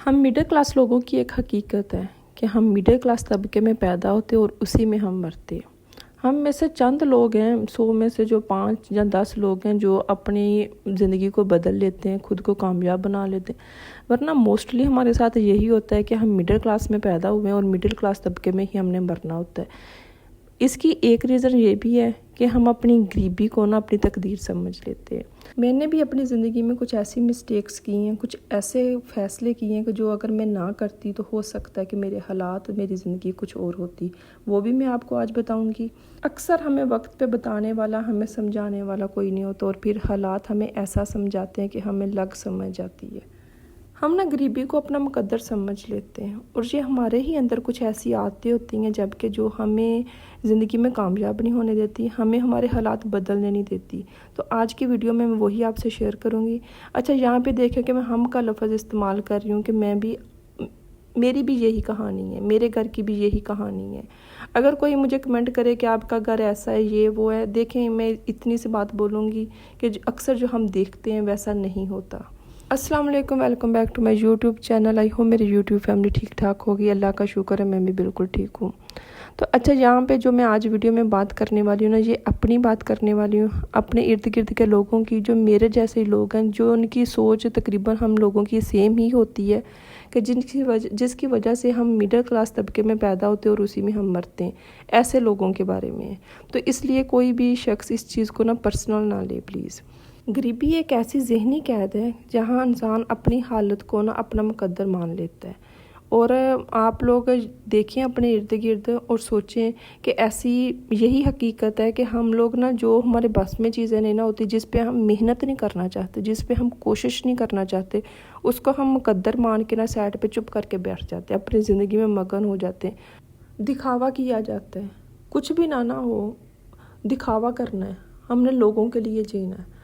हम middle class लोगों की एक हकीकत है कि हम मिडिल क्लास तबके में पैदा होते और उसी में हम मरते। हम में से चंद लोग हैं, 100 में से जो 5 या 10 लोग हैं जो अपनी ज़िंदगी को बदल लेते हैं, खुद को कामयाब बना लेते हैं। वरना मोस्टली हमारे साथ यही होता है कि हम मिडिल क्लास में पैदा हुए हैं और मिडिल क्लास तबके में ही हमने मरना होता है। इसकी एक रीज़न ये भी है कि हम अपनी गरीबी को ना अपनी तकदीर समझ लेते हैं। मैंने भी अपनी ज़िंदगी में कुछ ऐसी मिस्टेक्स की हैं, कुछ ऐसे फ़ैसले किए हैं कि जो अगर मैं ना करती तो हो सकता है कि मेरे हालात, मेरी ज़िंदगी कुछ और होती। वो भी मैं आपको आज बताऊंगी। अक्सर हमें वक्त पे बताने वाला, हमें समझाने वाला कोई नहीं होता और फिर हालात हमें ऐसा समझाते हैं कि हमें लग समझ जाती है। हम ना गरीबी को अपना मुकद्दर समझ लेते हैं और ये हमारे ही अंदर कुछ ऐसी आदतें होती हैं जबकि जो हमें ज़िंदगी में कामयाब नहीं होने देती, हमें हमारे हालात बदलने नहीं देती। तो आज की वीडियो में मैं वही आपसे शेयर करूँगी। अच्छा, यहाँ पे देखें कि मैं हम का लफ्ज़ इस्तेमाल कर रही हूँ कि मेरी भी यही कहानी है, मेरे घर की भी यही कहानी है। अगर कोई मुझे कमेंट करे कि आपका घर ऐसा है, ये वो है, देखें मैं इतनी सी बात बोलूँगी कि अक्सर जो हम देखते हैं वैसा नहीं होता। अस्सलाम वालेकुम, welcome back to my YouTube channel. I hope मेरी यूट्यूब फैमिली ठीक ठाक होगी। अल्लाह का शुक्र है, मैं भी बिल्कुल ठीक हूँ। तो अच्छा, यहाँ पे जो मैं आज वीडियो में बात करने वाली हूँ ना, ये अपनी बात करने वाली हूँ, अपने इर्द गिर्द के लोगों की, जो मेरे जैसे लोग हैं, जो उनकी सोच तकरीबन हम लोगों की सेम ही होती है कि जिसकी वजह से हम मिडिल क्लास तबके में पैदा होते हैं और उसी में हम मरते हैं। ऐसे लोगों के बारे में है। तो इसलिए कोई भी शख्स इस चीज़ को ना पर्सनल ना ले प्लीज़। गरीबी एक ऐसी ज़हनी कैद है जहाँ इंसान अपनी हालत को ना अपना मुकद्दर मान लेता है। और आप लोग देखें अपने इर्द गिर्द और सोचें कि ऐसी यही हकीकत है कि हम लोग ना, जो हमारे बस में चीज़ें नहीं ना होती, जिस पे हम मेहनत नहीं करना चाहते, जिस पे हम कोशिश नहीं करना चाहते, उसको हम मुकद्दर मान के ना साइड पे चुप करके बैठ जाते हैं, अपनी ज़िंदगी में मगन हो जाते हैं। दिखावा किया जाता है, कुछ भी ना हो, दिखावा करना है, हमने लोगों के लिए जीना है।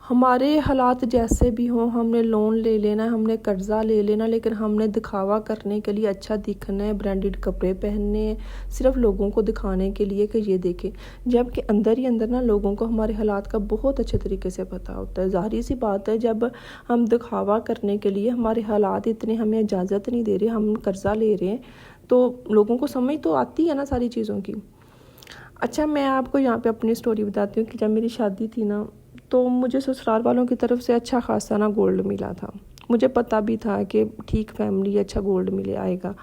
हमारे हालात जैसे भी हों, हमने लोन ले लेना है, हमने कर्ज़ा ले लेना, लेकिन हमने दिखावा करने के लिए अच्छा दिखना है, ब्रांडेड कपड़े पहनने हैं, सिर्फ लोगों को दिखाने के लिए कि ये देखें। जबकि अंदर ही अंदर ना लोगों को हमारे हालात का बहुत अच्छे तरीके से पता होता है। ज़ाहिर सी बात है, जब हम दिखावा करने के लिए हमारे हालात इतने हमें इजाज़त नहीं दे रहे, हम कर्ज़ा ले रहे हैं, तो लोगों को समझ तो आती है ना सारी चीज़ों की। अच्छा, मैं आपको यहाँ पे अपनी स्टोरी बताती हूँ कि जब मेरी शादी थी ना, तो मुझे ससुराल वालों की तरफ से अच्छा खासा ना गोल्ड मिला था। मुझे पता भी था कि ठीक फैमिली, अच्छा गोल्ड मिले आएगा।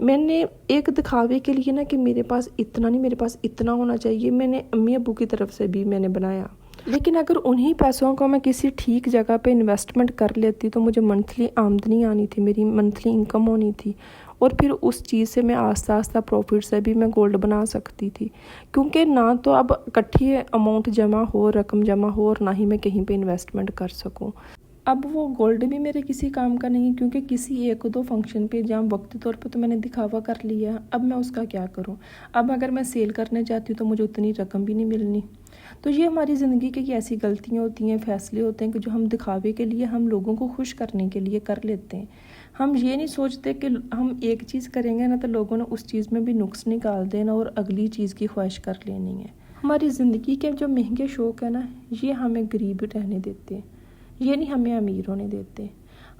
मैंने एक दिखावे के लिए ना कि मेरे पास इतना नहीं, मेरे पास इतना होना चाहिए, मैंने अम्मी अब्बू की तरफ से भी मैंने बनाया। लेकिन अगर उन्हीं पैसों को मैं किसी ठीक जगह पे इन्वेस्टमेंट कर लेती तो मुझे मंथली आमदनी आनी थी, मेरी मंथली इनकम होनी थी, और फिर उस चीज़ से मैं आस्ता आस्ता प्रॉफिट से भी मैं गोल्ड बना सकती थी। क्योंकि ना तो अब इकट्ठी अमाउंट जमा हो, रकम जमा हो, और ना ही मैं कहीं पे इन्वेस्टमेंट कर सकूं। अब वो गोल्ड भी मेरे किसी काम का नहीं, क्योंकि किसी एक दो फंक्शन पे जहाँ वक्ती तौर पे तो मैंने दिखावा कर लिया, अब मैं उसका क्या करूं। अब अगर मैं सेल करने जाती हूँ तो मुझे उतनी रकम भी नहीं मिलनी। तो ये हमारी ज़िंदगी की ऐसी गलतियाँ होती हैं, फ़ैसले होते हैं कि जो हम दिखावे के लिए, हम लोगों को खुश करने के लिए कर लेते हैं। हम ये नहीं सोचते कि हम एक चीज़ करेंगे ना तो लोगों ने उस चीज़ में भी नुक्स निकाल देना और अगली चीज़ की ख्वाहिश कर लेनी है। हमारी ज़िंदगी के जो महंगे शौक़ है ना, ये हमें गरीब रहने देते हैं, ये नहीं हमें अमीर होने देते।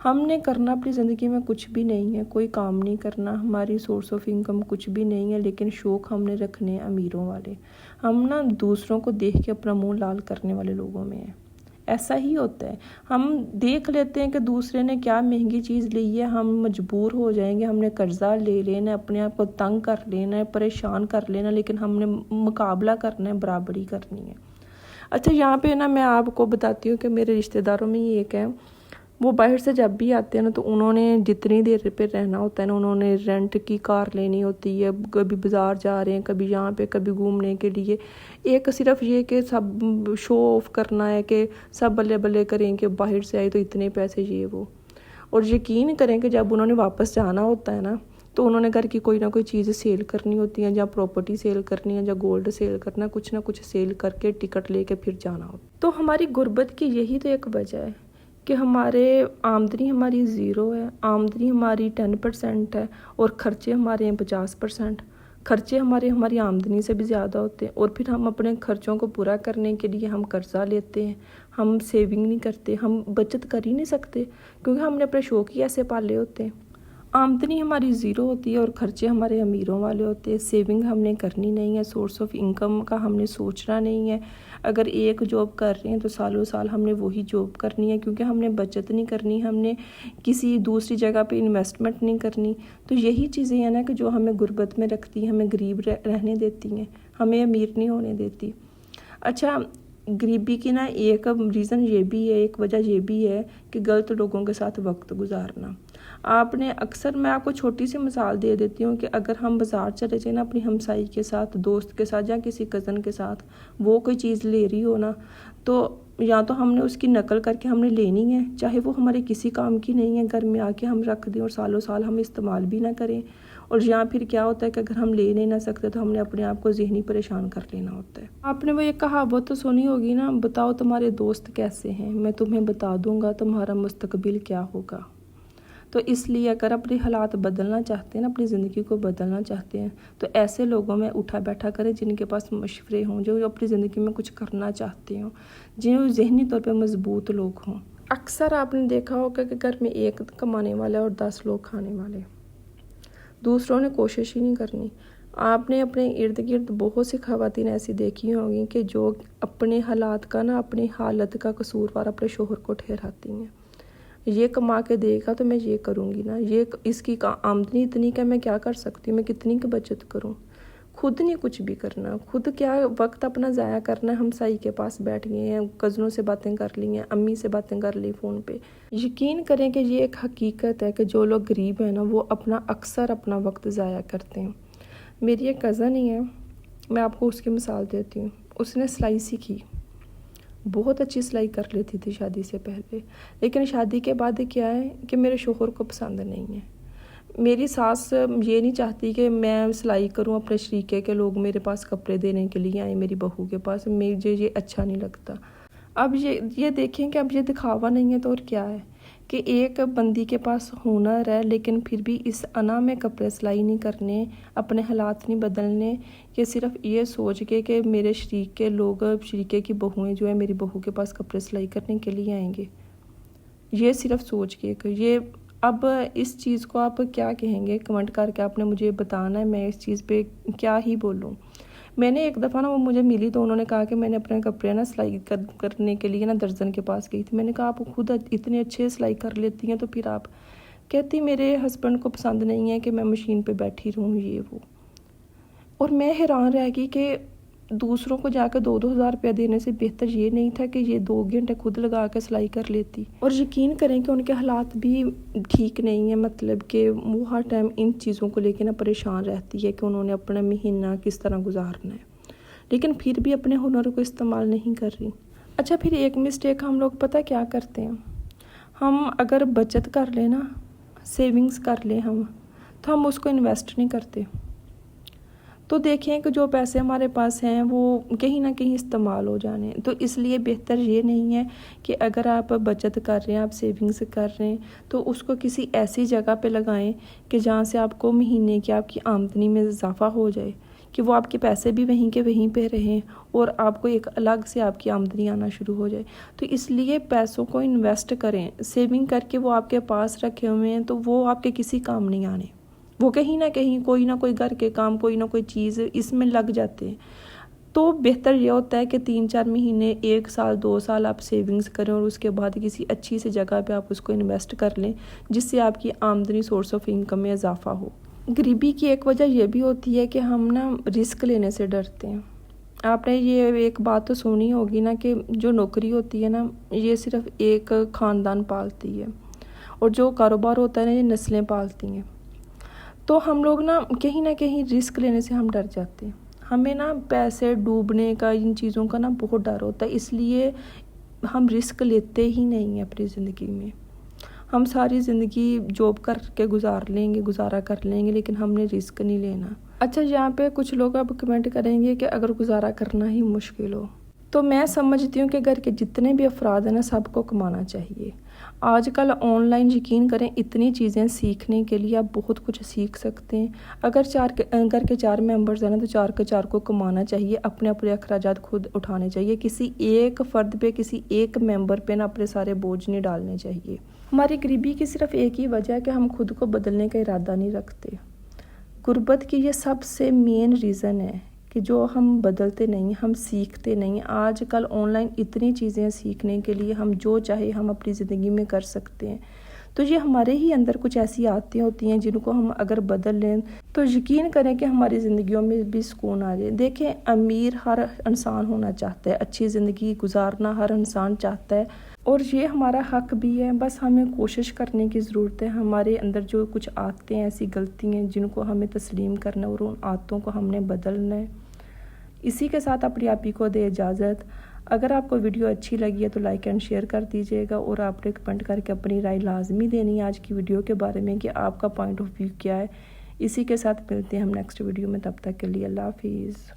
हमने करना अपनी ज़िंदगी में कुछ भी नहीं है, कोई काम नहीं करना, हमारी सोर्स ऑफ इनकम कुछ भी नहीं है, लेकिन शौक़ हमने रखने हैं अमीरों वाले। हम ना दूसरों को देख के अपना मुंह लाल करने वाले लोगों में है। ऐसा ही होता है, हम देख लेते हैं कि दूसरे ने क्या महंगी चीज़ ली है, हम मजबूर हो जाएंगे, हमने कर्जा ले लेना है, अपने आप को तंग कर लेना है, परेशान कर लेना, लेकिन हमने मुकाबला करना है, बराबरी करनी है। अच्छा, यहाँ पे ना मैं आपको बताती हूँ कि मेरे रिश्तेदारों में ही एक है, वो बाहर से जब भी आते हैं ना तो उन्होंने जितनी देर पे रहना होता है ना, उन्होंने रेंट की कार लेनी होती है, कभी बाज़ार जा रहे हैं, कभी यहाँ पे, कभी घूमने के लिए। एक सिर्फ ये कि सब शो ऑफ करना है कि सब बल्ले बल्ले करें कि बाहर से आए तो इतने पैसे, ये वो। और यकीन करें कि जब उन्होंने वापस जाना होता है ना, तो उन्होंने घर की कोई ना कोई चीज़ सेल करनी होती है, या प्रॉपर्टी सेल करनी है, या गोल्ड सेल करना, कुछ ना कुछ सेल करके टिकट लेके फिर जाना होता है। तो हमारी गुर्बत की यही तो एक वजह है कि हमारे आमदनी हमारी ज़ीरो है, आमदनी हमारी 10% है और ख़र्चे हमारे हैं 50%। खर्चे हमारी आमदनी से भी ज़्यादा होते हैं, और फिर हम अपने खर्चों को पूरा करने के लिए हम कर्ज़ा लेते हैं, हम सेविंग नहीं करते, हम बचत कर ही नहीं सकते, क्योंकि हमने अपने शौक ही ऐसे पाले होते हैं। आमदनी हमारी ज़ीरो होती है और खर्चे हमारे अमीरों वाले होते हैं। सेविंग हमने करनी नहीं है, सोर्स ऑफ इनकम का हमने सोचना नहीं है। अगर एक जॉब कर रहे हैं तो सालों साल हमने वही जॉब करनी है, क्योंकि हमने बचत नहीं करनी, हमने किसी दूसरी जगह पे इन्वेस्टमेंट नहीं करनी। तो यही चीज़ें हैं ना कि जो हमें गुर्बत में रखती हैं, हमें गरीब रहने देती हैं, हमें अमीर नहीं होने देती। अच्छा, गरीबी की ना एक रीज़न ये भी है, एक वजह ये भी है कि गलत लोगों के साथ वक्त गुजारना। आपने अक्सर, मैं आपको छोटी सी मिसाल दे देती हूँ कि अगर हम बाज़ार चले जाए ना अपनी हमसाई के साथ, दोस्त के साथ या किसी कज़न के साथ, वो कोई चीज़ ले रही हो ना, तो या तो हमने उसकी नकल करके हमने लेनी है, चाहे वो हमारे किसी काम की नहीं है, घर में आके हम रख दें और सालों साल हम इस्तेमाल भी ना करें। और या फिर क्या होता है कि अगर हम ले नहीं ना सकते तो हमने अपने आप को ज़हनी परेशान कर लेना होता है। आपने वो एक कहावत तो सुनी होगी ना, बताओ तुम्हारे दोस्त कैसे हैं, मैं तुम्हें बता दूंगा तुम्हारा मुस्तकबिल क्या होगा। तो इसलिए अगर अपने हालात बदलना चाहते हैं ना, अपनी ज़िंदगी को बदलना चाहते हैं, तो ऐसे लोगों में उठा बैठा करें जिनके पास मशवरे हों, जो अपनी ज़िंदगी में कुछ करना चाहते हों, जो ज़हनी तौर पे मजबूत लोग हों। अक्सर आपने देखा होगा कि घर में एक कमाने वाला और 10 लोग खाने वाले, दूसरों ने कोशिश ही नहीं करनी। आपने अपने इर्द गिर्द बहुत सी ख़वातीन ऐसी देखी होंगी कि जो अपने हालात का ना, अपनी हालत का कसूरवार अपने शोहर को ठहराती हैं। ये कमा के देगा तो मैं ये करूँगी ना, ये इसकी आमदनी इतनी का मैं क्या कर सकती हूँ, मैं कितनी की बचत करूँ। खुद नहीं कुछ भी करना, खुद क्या वक्त अपना ज़ाया करना है। हम साई के पास बैठ गए हैं, कज़नों से बातें कर ली हैं, अम्मी से बातें कर ली फ़ोन पे। यकीन करें कि ये एक हकीकत है कि जो लोग गरीब हैं ना, वो अक्सर अपना वक्त ज़ाया करते हैं। मेरी एक कज़न ही है, मैं आपको उसकी मिसाल देती हूँ। उसने सिलाई सीखी, बहुत अच्छी सिलाई कर लेती थी शादी से पहले, लेकिन शादी के बाद क्या है कि मेरे शोहर को पसंद नहीं है। मेरी सास ये नहीं चाहती कि मैं सिलाई करूं, अपने शरीके के लोग मेरे पास कपड़े देने के लिए आए मेरी बहू के पास, मुझे ये अच्छा नहीं लगता। अब ये देखें कि अब ये दिखावा नहीं है तो और क्या है कि एक बंदी के पास हुनर है, लेकिन फिर भी इस अना में कपड़े सिलाई नहीं करने, अपने हालात नहीं बदलने, कि सिर्फ ये सोच के कि मेरे शरीके लोग, शरीके की बहुएं जो है मेरी बहू के पास कपड़े सिलाई करने के लिए आएंगे। ये सिर्फ सोच के ये, अब इस चीज़ को आप क्या कहेंगे, कमेंट करके आपने मुझे बताना है, मैं इस चीज़ पे क्या ही बोलूँ। मैंने एक दफ़ा ना, वो मुझे मिली तो उन्होंने कहा कि मैंने अपने कपड़े ना सिलाई करने के लिए ना दर्जन के पास गई थी। मैंने कहा आप खुद इतने अच्छे सिलाई कर लेती हैं तो फिर आप, कहती मेरे हस्बैंड को पसंद नहीं है कि मैं मशीन पे बैठी रहूँ, ये वो। और मैं हैरान रह गई कि दूसरों को जाकर 2-2 हज़ार रुपया देने से बेहतर ये नहीं था कि ये 2 घंटे खुद लगा के सिलाई कर लेती। और यकीन करें कि उनके हालात भी ठीक नहीं है, मतलब कि वो हर टाइम इन चीज़ों को लेकर ना परेशान रहती है कि उन्होंने अपना महीना किस तरह गुजारना है, लेकिन फिर भी अपने हुनर को इस्तेमाल नहीं कर रही। अच्छा, फिर एक मिस्टेक हम लोग पता क्या करते हैं, हम अगर बचत कर लें ना, सेविंग्स कर लें हम, तो हम उसको इन्वेस्ट नहीं करते। तो देखें कि जो पैसे हमारे पास हैं वो कहीं ना कहीं इस्तेमाल हो जाने। तो इसलिए बेहतर ये नहीं है कि अगर आप बचत कर रहे हैं, आप सेविंग्स कर रहे हैं, तो उसको किसी ऐसी जगह पे लगाएं कि जहाँ से आपको महीने की आपकी आमदनी में इजाफा हो जाए, कि वो आपके पैसे भी वहीं के वहीं पे रहें और आपको एक अलग से आपकी आमदनी आना शुरू हो जाए। तो इसलिए पैसों को इन्वेस्ट करें, सेविंग करके वो आपके पास रखे हुए हैं तो वो आपके किसी काम नहीं आने, वो कहीं ना कहीं कोई ना कोई घर के काम, कोई ना कोई चीज़ इसमें लग जाते हैं। तो बेहतर ये होता है कि 3-4 महीने, 1 साल, 2 साल आप सेविंग्स करें और उसके बाद किसी अच्छी सी जगह पे आप उसको इन्वेस्ट कर लें, जिससे आपकी आमदनी, सोर्स ऑफ इनकम में इजाफा हो। गरीबी की एक वजह यह भी होती है कि हम ना रिस्क लेने से डरते हैं। आपने ये एक बात तो सुनी होगी ना कि जो नौकरी होती है ना, ये सिर्फ एक ख़ानदान पालती है, और जो कारोबार होता है ना, ये नस्लें पालती हैं। तो हम लोग ना कहीं रिस्क लेने से हम डर जाते हैं। हमें ना पैसे डूबने का, इन चीज़ों का ना बहुत डर होता है, इसलिए हम रिस्क लेते ही नहीं हैं अपनी ज़िंदगी में। हम सारी ज़िंदगी जॉब करके गुजारा कर लेंगे, लेकिन हमने रिस्क नहीं लेना। अच्छा, यहाँ पे कुछ लोग अब कमेंट करेंगे कि अगर गुजारा करना ही मुश्किल हो, तो मैं समझती हूँ कि घर के जितने भी अफराद हैं ना, सबको कमाना चाहिए। آج کل آن لائن یقین کریں اتنی چیزیں سیکھنے کے لیے آپ بہت کچھ سیکھ سکتے ہیں. اگر گھر کے 4 ممبرز ہیں نا تو 4 کے 4 کو کمانا چاہیے, اپنے اخراجات خود اٹھانے چاہیے. کسی ایک فرد پہ, کسی ایک ممبر پہ نا اپنے سارے بوجھ نہیں ڈالنے چاہیے. ہماری غریبی کی صرف ایک ہی وجہ ہے کہ ہم خود کو بدلنے کا ارادہ نہیں رکھتے. غربت کی یہ سب سے مین ریزن ہے کہ جو ہم بدلتے نہیں, ہم سیکھتے نہیں. آج کل آن لائن اتنی چیزیں سیکھنے کے لیے ہم جو چاہے ہم اپنی زندگی میں کر سکتے ہیں. تو یہ ہمارے ہی اندر کچھ ایسی عادتیں ہوتی ہیں جن کو ہم اگر بدل لیں تو یقین کریں کہ ہماری زندگیوں میں بھی سکون آ جائے. دیکھیں, امیر ہر انسان ہونا چاہتا ہے, اچھی زندگی گزارنا ہر انسان چاہتا ہے, اور یہ ہمارا حق بھی ہے. بس ہمیں کوشش کرنے کی ضرورت ہے. ہمارے اندر جو کچھ عادتیں ایسی غلطی ہیں جن کو ہمیں تسلیم کرنا اور ان عادتوں کو ہم نے بدلنا ہے. اسی کے ساتھ اپنی آپ ہی کو دے اجازت. اگر آپ کو ویڈیو اچھی لگی ہے تو لائک اینڈ شیئر کر دیجیے گا, اور آپ نے کمنٹ کر کے اپنی رائے لازمی دینی ہے آج کی ویڈیو کے بارے میں کہ آپ کا پوائنٹ آف ویو کیا ہے. اسی کے ساتھ ملتے ہیں ہم نیکسٹ ویڈیو میں, تب تک کے لیے اللہ حافظ.